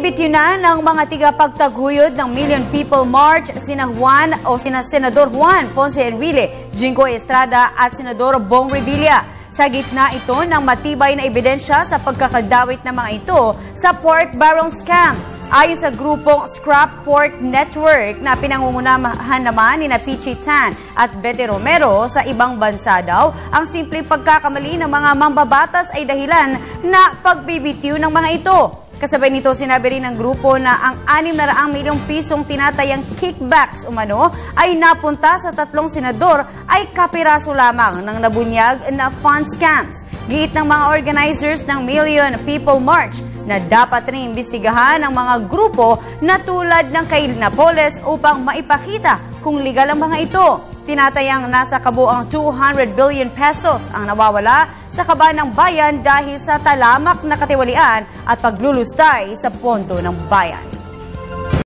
Binibityunan ng mga tigapagtaguyod ng Million People March sina Senador Juan Ponce Enrile, Jinggoy Estrada at Senador Bong Revilla. Sa gitna ito ng matibay na ebidensya sa pagkakadawit ng mga ito sa pork barrel scam. Ayon sa grupong Scrap Pork Network na pinangungunahan naman ni Pichi Tan at Betty Romero, sa ibang bansa daw, ang simpleng pagkakamali ng mga mambabatas ay dahilan na pagbibitiw ng mga ito. Kasabay nito, sinabi rin ng grupo na ang 600 milyong pisong tinatayang kickbacks umano ay napunta sa 3 senador ay kapiraso lamang ng nabunyag na fund scams. Giit ng mga organizers ng Million People March na dapat rin imbestigahan ang mga grupo na tulad ng kay Napoles upang maipakita kung legal ang mga ito. Tinatayang nasa kabuang 200 billion pesos ang nawawala sa kaba ng bayan dahil sa talamak na katiwalian at paglulustay sa pondo ng bayan.